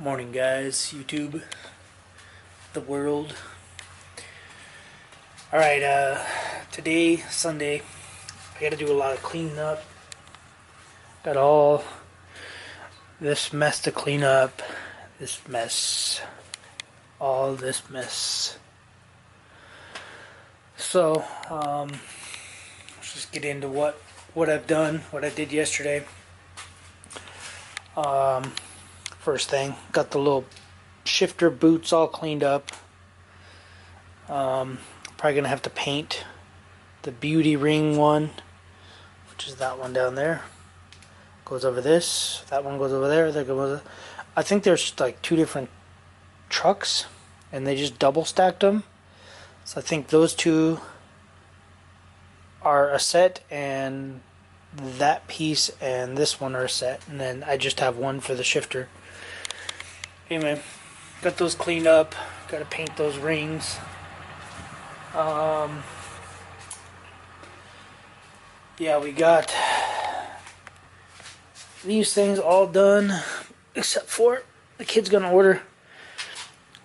Morning, guys, YouTube, the world. Alright, today, Sunday, I gotta do a lot of cleaning up. Got all this mess to clean up. This mess. All this mess. So, let's just get into what I've done, what I did yesterday. First thing, got the little shifter boots all cleaned up. Probably gonna have to paint the beauty ring one, which is that one down there. Goes over this. That one goes over there. There goes. I think there's like two different trucks, and they just double stacked them. So I think those two are a set, and that piece and this one are a set, and then I just have one for the shifter. Anyway, got those cleaned up. Got to paint those rings. Yeah, we got these things all done, except for the kid's gonna order.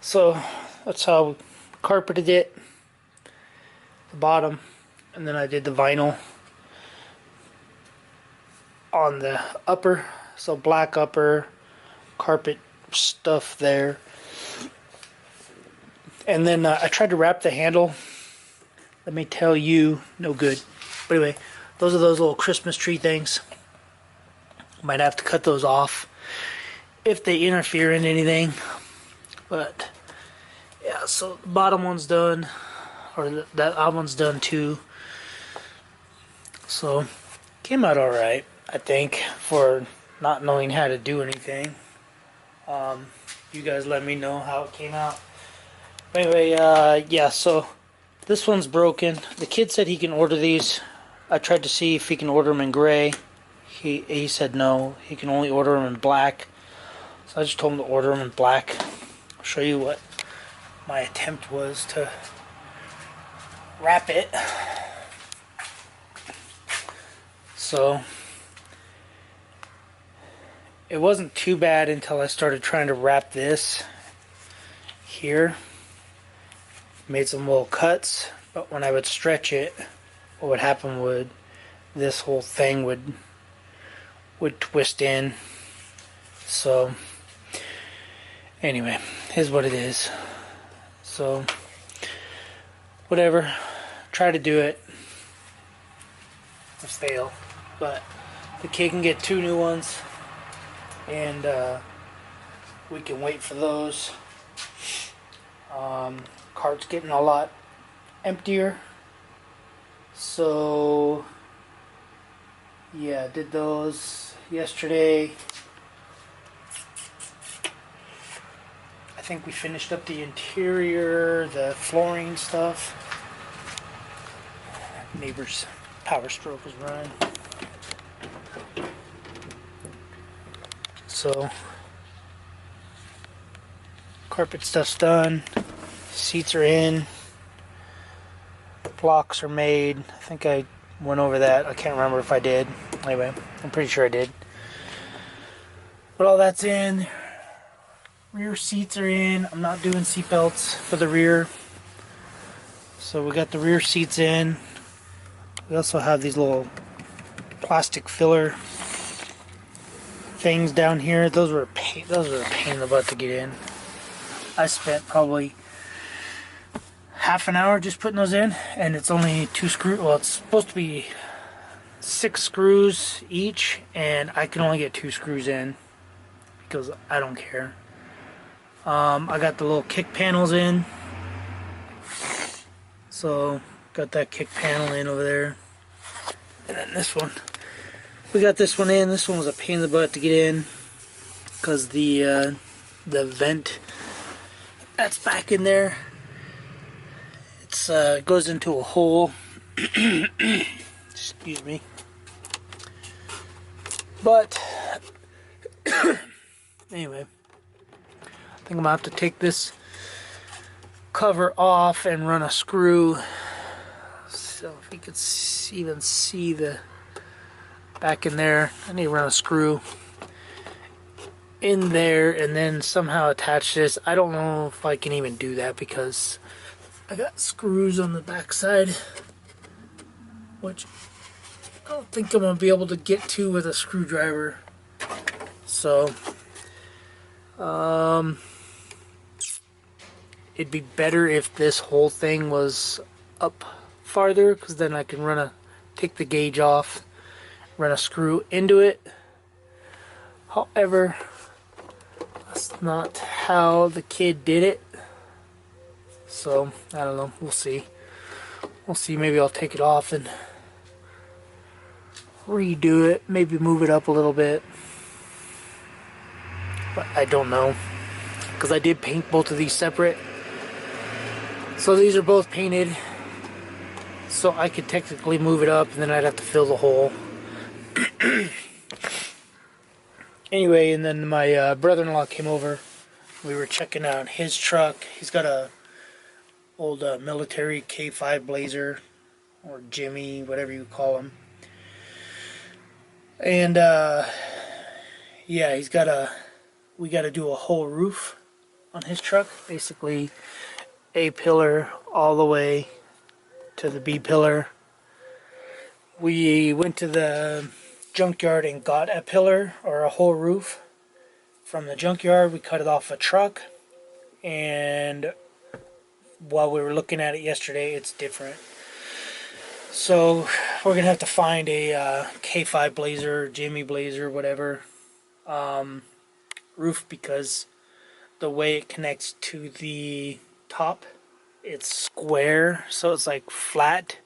So that's how we carpeted it, the bottom, and then I did the vinyl on the upper, so black upper, carpet stuff there. And then I tried to wrap the handle. Let me tell you, no good. But anyway, those are those little Christmas tree things. Might have to cut those off if they interfere in anything. But yeah, so the bottom one's done, or that one's done too. So came out all right, I think, for not knowing how to do anything. You guys let me know how it came out. Anyway, yeah, so this one's broken. The kid said he can order these. I tried to see if he can order them in gray. He said no, he can only order them in black. So I just told him to order them in black. I'll show you what my attempt was to wrap it. So it wasn't too bad until I started trying to wrap this here. Made some little cuts, but when I would stretch it, what would happen would this whole thing would twist in. So anyway, here's what it is. So whatever, try to do it. I fail, but the kid can get 2 new ones, and we can wait for those. Cart's getting a lot emptier, so yeah, did those yesterday. I think we finished up the interior, the flooring stuff. Neighbor's power stroke is running. So carpet stuff's done. Seats are in. Blocks are made. I think I went over that. I can't remember if I did. Anyway, I'm pretty sure I did. But all that's in. Rear seats are in. I'm not doing seat belts for the rear. So we got the rear seats in. We also have these little plastic filler things down here. Those were a pain in the butt to get in. I spent probably half an hour just putting those in, and it's only 2 screws. Well, it's supposed to be 6 screws each, and I can only get 2 screws in because I don't care. I got the little kick panels in, so got that kick panel in over there, and then this one, we got this one in. This one was a pain in the butt to get in because the vent that's back in there, it's goes into a hole. Excuse me. But anyway, I think I'm gonna have to take this cover off and run a screw. So if you could even see the back in there, I need to run a screw in there and then somehow attach this. I don't know if I can even do that because I got screws on the back side, which I don't think I'm going to be able to get to with a screwdriver. So, it'd be better if this whole thing was up farther, because then I can take the gauge off, run a screw into it. However, that's not how the kid did it. So, I don't know. We'll see. We'll see. Maybe I'll take it off and redo it. Maybe move it up a little bit. But I don't know. Because I did paint both of these separate. So these are both painted. So I could technically move it up and then I'd have to fill the hole. Anyway, and then my brother-in-law came over. We were checking out his truck. He's got a old military K5 Blazer, or Jimmy, whatever you call him. And yeah, we got to do a whole roof on his truck. Basically, A pillar all the way to the B pillar. We went to the junkyard and got a pillar or a whole roof from the junkyard. We cut it off a truck, and while we were looking at it yesterday, it's different. So we're gonna have to find a K5 Blazer, Jimmy Blazer, whatever roof, because the way it connects to the top, it's square, so it's like flat,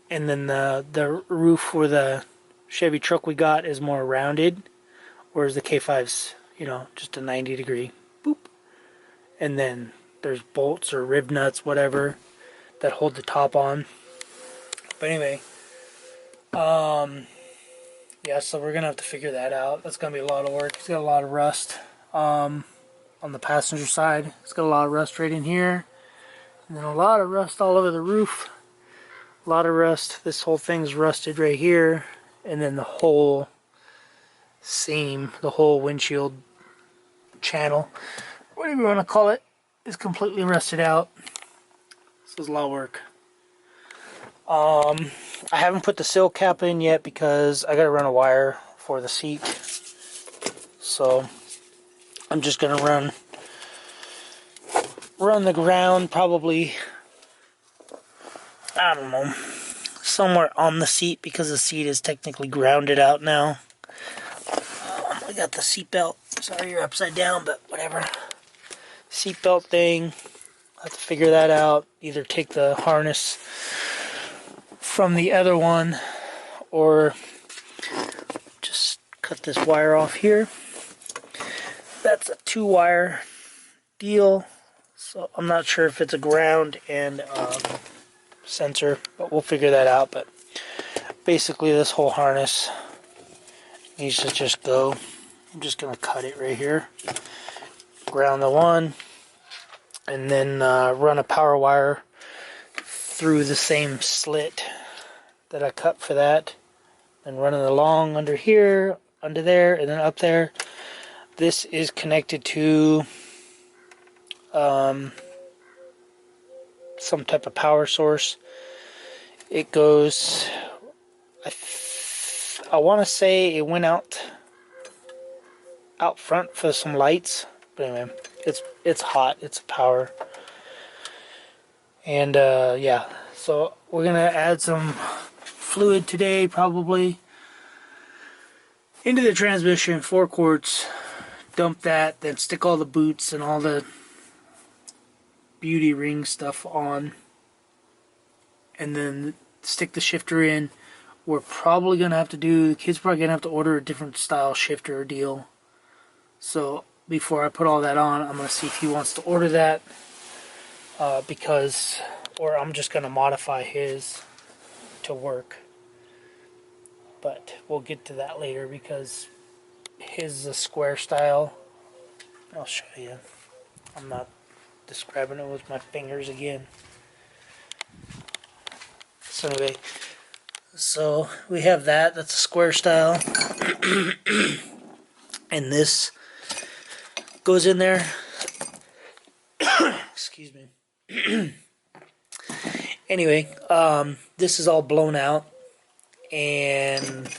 and then the roof for the Chevy truck we got is more rounded, whereas the K5's, you know, just a 90 degree boop. And then there's bolts or rib nuts, whatever, that hold the top on. But anyway, yeah, so we're gonna have to figure that out. That's gonna be a lot of work. It's got a lot of rust on the passenger side. It's got a lot of rust right in here, and then a lot of rust all over the roof. A lot of rust. This whole thing's rusted right here, and then the whole seam, the whole windshield channel, whatever you want to call it, is completely rusted out. This is a lot of work. I haven't put the sill cap in yet because I gotta run a wire for the seat. So I'm just gonna run the ground, probably, I don't know, somewhere on the seat, because the seat is technically grounded out now. I got the seat belt. Sorry you're upside down, but whatever. Seat belt thing. I'll have to figure that out. Either take the harness from the other one, or just cut this wire off here. That's a 2-wire deal, so I'm not sure if it's a ground and sensor, but we'll figure that out. But basically this whole harness needs to just go. I'm just gonna cut it right here, ground the one, and then run a power wire through the same slit that I cut for that, and run it along under here, under there, and then up there. This is connected to some type of power source. It goes, I want to say it went out front for some lights, but anyway, it's hot, it's power. And yeah, so we're gonna add some fluid today, probably, into the transmission, 4 quarts, dump that, then stick all the boots and all the beauty ring stuff on, and then stick the shifter in. We're probably gonna have to the kid's probably gonna have to order a different style shifter deal. So before I put all that on, I'm gonna see if he wants to order that, or I'm just gonna modify his to work. But we'll get to that later, because his is a square style. I'll show you. I'm not describing it with my fingers again. So anyway, so we have that. That's a square style. And this goes in there. Excuse me. Anyway, this is all blown out, and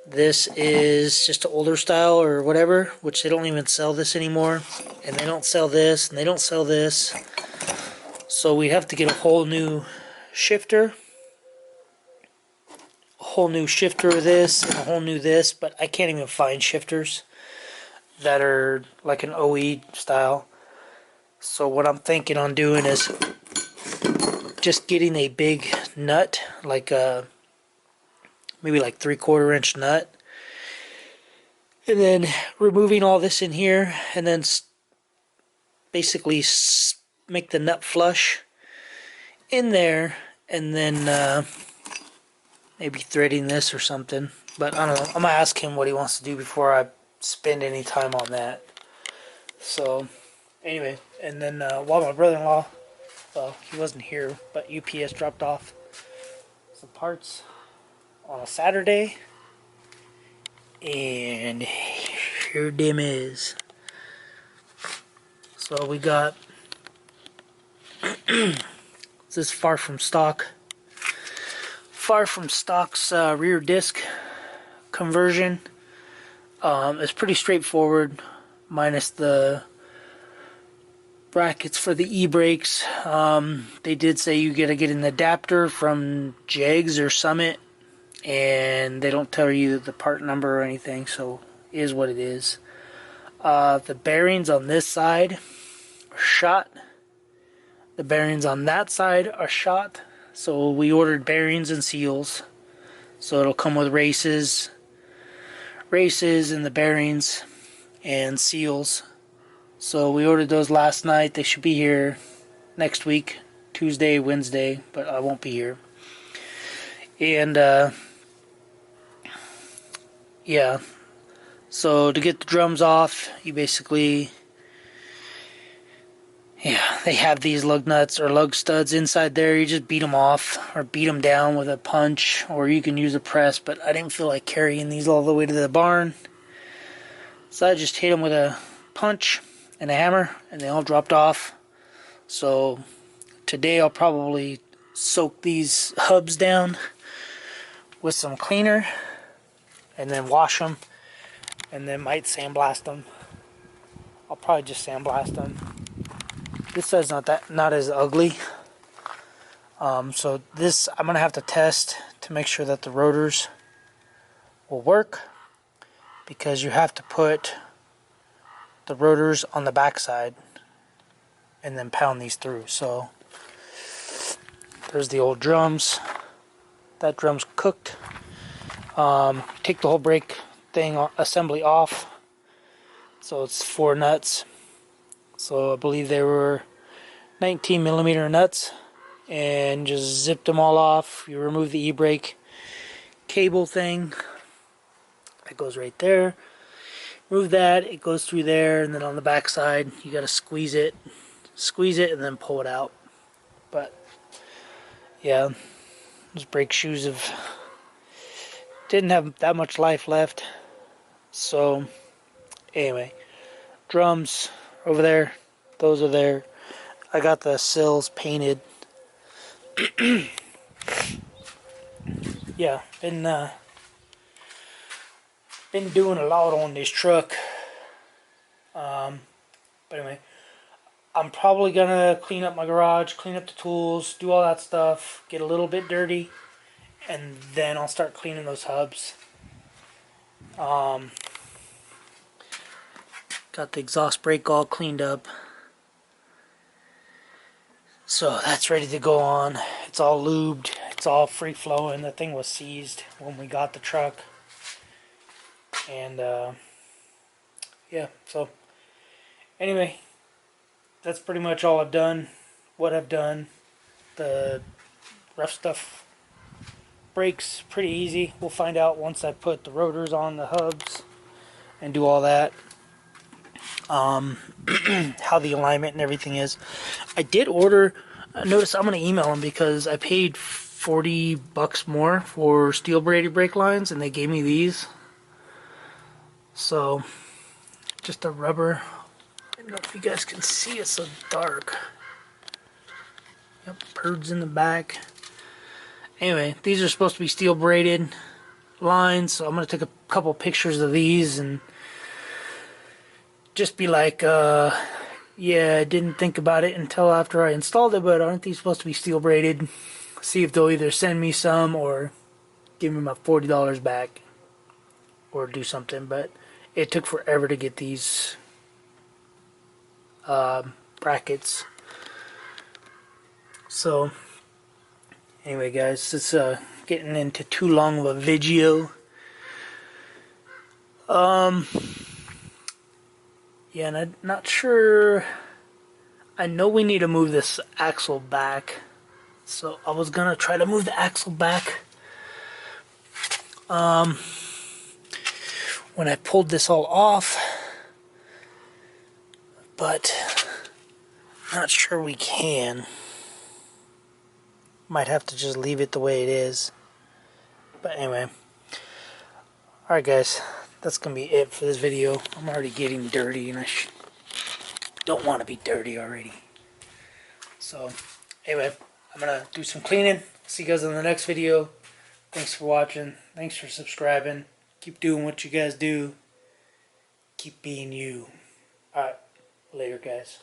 this is just an older style or whatever, which they don't even sell this anymore, and they don't sell this, and they don't sell this. So we have to get a whole new shifter, of this, and a whole new this, but I can't even find shifters that are like an OE style. So what I'm thinking on doing is just getting a big nut, like maybe like 3/4 inch nut, and then removing all this in here, and then basically make the nut flush in there, and then maybe threading this or something. But I don't know. I'm gonna ask him what he wants to do before I spend any time on that. So anyway, and then while my brother-in-law, well, he wasn't here, but UPS dropped off some parts on a Saturday, and here them is. So we got this is Far From Stock's rear disc conversion. It's pretty straightforward, minus the brackets for the e-brakes. They did say you gotta get an adapter from Jegs or Summit, and they don't tell you the part number or anything, so it is what it is. The bearings on this side are shot. The bearings on that side are shot. So we ordered bearings and seals. So it'll come with races and the bearings and seals. So we ordered those last night. They should be here next week, Tuesday, Wednesday, but I won't be here. And yeah, so to get the drums off, you basically, they have these lug nuts or lug studs inside there. You just beat them off or beat them down with a punch, or you can use a press, but I didn't feel like carrying these all the way to the barn, so I just hit them with a punch and a hammer, and they all dropped off. So today I'll probably soak these hubs down with some cleaner and then wash them, and then might sandblast them. I'll probably just sandblast them. This side's not as ugly. So this I'm gonna have to test to make sure that the rotors will work, because you have to put the rotors on the back side and then pound these through. So there's the old drums. That drum's cooked. Take the whole brake thing assembly off. So it's 4 nuts. So I believe they were 19mm nuts, and just zipped them all off. You remove the e-brake cable thing that goes right there. Remove that, it goes through there, and then on the back side you gotta squeeze it and then pull it out. But yeah, those brake shoes didn't have that much life left. So anyway, drums over there, those are there. I got the sills painted. Yeah, been doing a lot on this truck. But anyway, I'm probably gonna clean up my garage, clean up the tools, do all that stuff, get a little bit dirty, and then I'll start cleaning those hubs. Got the exhaust brake all cleaned up, so that's ready to go on. It's all lubed, it's all free flowing. The thing was seized when we got the truck, and yeah, so anyway, that's pretty much all I've done. What I've done, the rough stuff brakes pretty easy. We'll find out once I put the rotors on the hubs and do all that. How the alignment and everything is. I did order, notice I'm going to email them because I paid $40 more for steel braided brake lines, and they gave me these. So just a rubber. I don't know if you guys can see, it's so dark. Yep, birds in the back. Anyway, these are supposed to be steel braided lines, so I'm going to take a couple pictures of these and just be like, yeah, I didn't think about it until after I installed it, but aren't these supposed to be steel braided? See if they'll either send me some or give me my $40 back or do something. But it took forever to get these brackets. So anyway, guys, it's getting into too long of a video. Yeah, and I'm not sure. I know we need to move this axle back, so I was gonna try to move the axle back. When I pulled this all off, but not sure we can. Might have to just leave it the way it is. But anyway, alright guys, that's gonna be it for this video. I'm already getting dirty and I don't want to be dirty already. So anyway, I'm gonna do some cleaning. See you guys in the next video. Thanks for watching. Thanks for subscribing. Keep doing what you guys do. Keep being you. Alright, later guys.